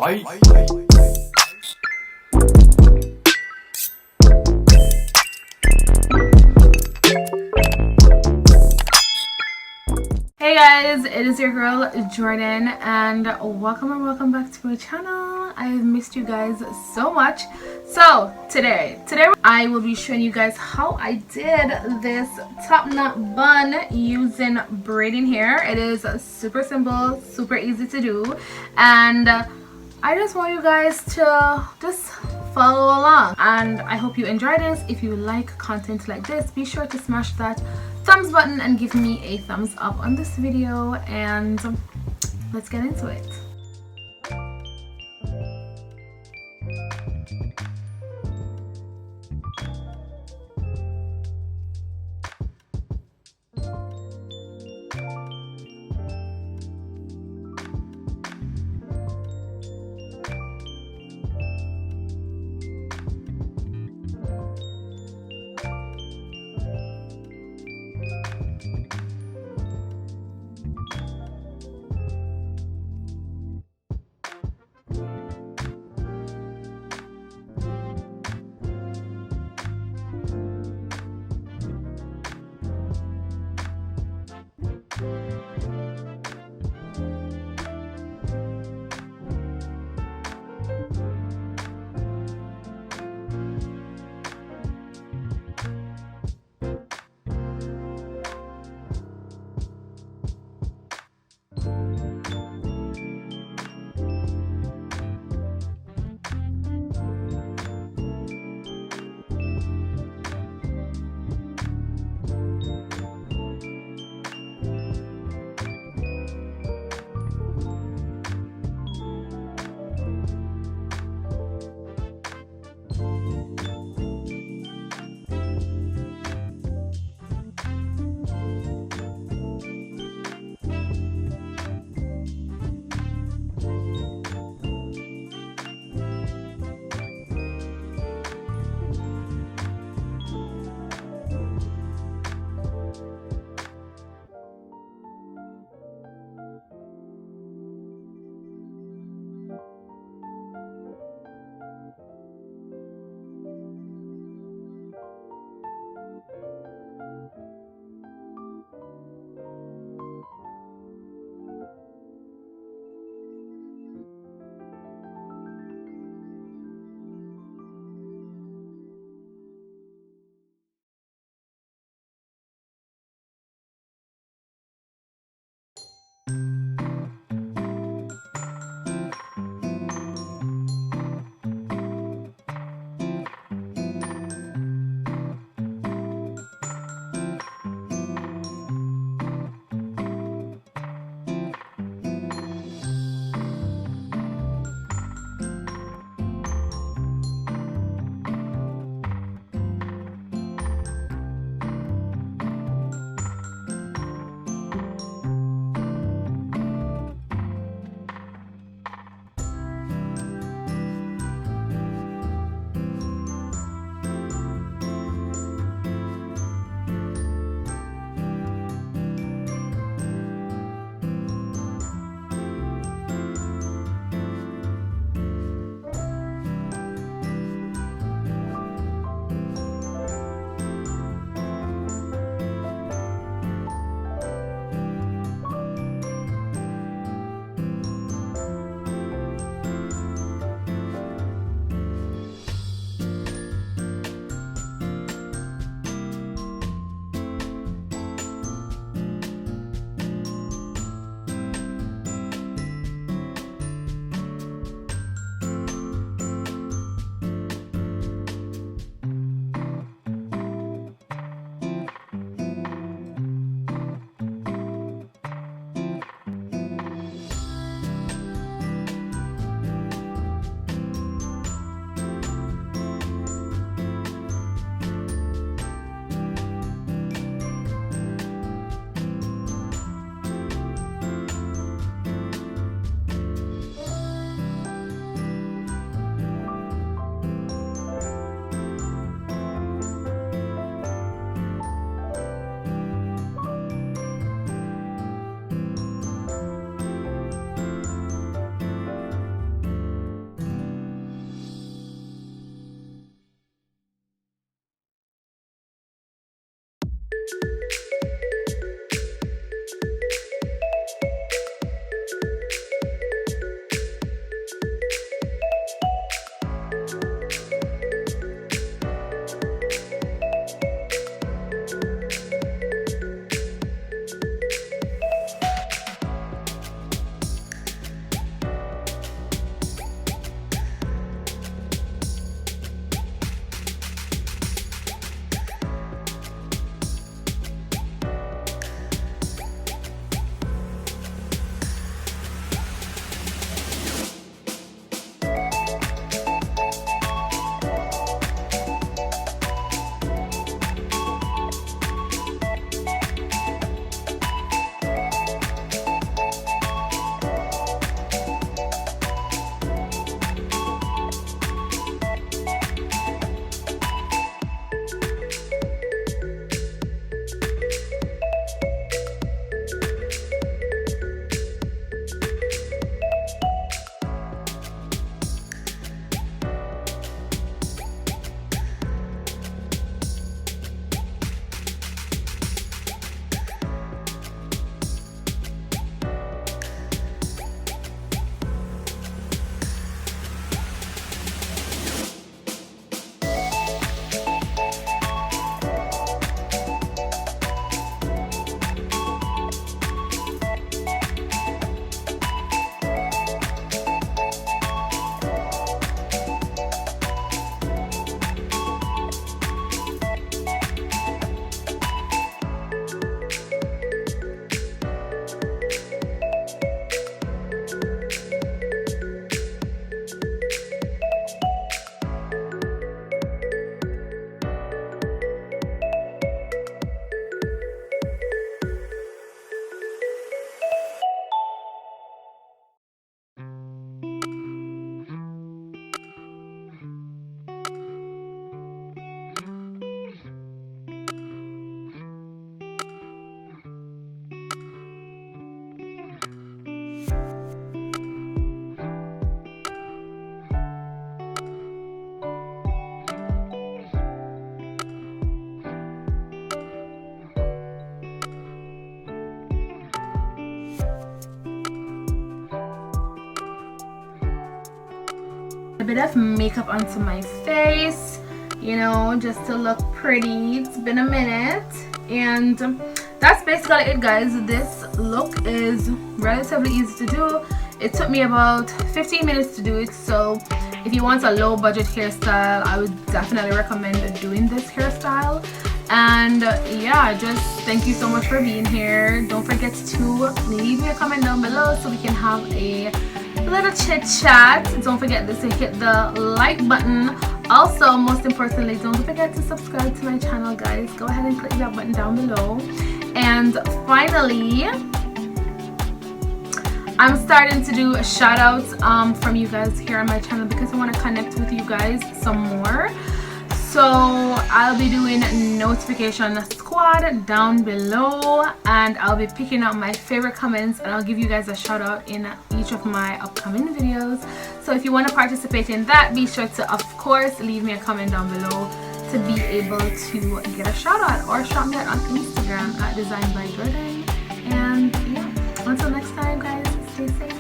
Bye. Hey guys, it is your girl Jordan and welcome back to my channel. I've missed you guys so much. So today I will be showing you guys how I did this top knot bun using braiding hair. It is super simple, super easy to do, and I just want you guys to just follow along, and I hope you enjoy this. If you like content like this, be sure to smash that thumbs button and give me a thumbs up on this video, and let's get into it. a bit of makeup onto my face, you know, just to look pretty. It's been a minute, and that's basically it, guys. This look is relatively easy to do. It took me about 15 minutes to do it, so if you want a low budget hairstyle, I would definitely recommend doing this hairstyle. And yeah, just thank you so much for being here. Don't forget to leave me a comment down below so we can have a little chit chat. Don't forget to hit the like button. Also, most importantly, don't forget to subscribe to my channel, guys. Go ahead and click that button down below. And finally, I'm starting to do shout outs from you guys here on my channel because I want to connect with you guys some more. So I'll be doing notification squad down below, and I'll be picking out my favorite comments, and I'll give you guys a shout out in each of my upcoming videos. So if you want to participate in that, be sure to, of course, leave me a comment down below to be able to get a shout out, or shout me out on Instagram at Design by Jordan. And yeah, until next time, guys, stay safe.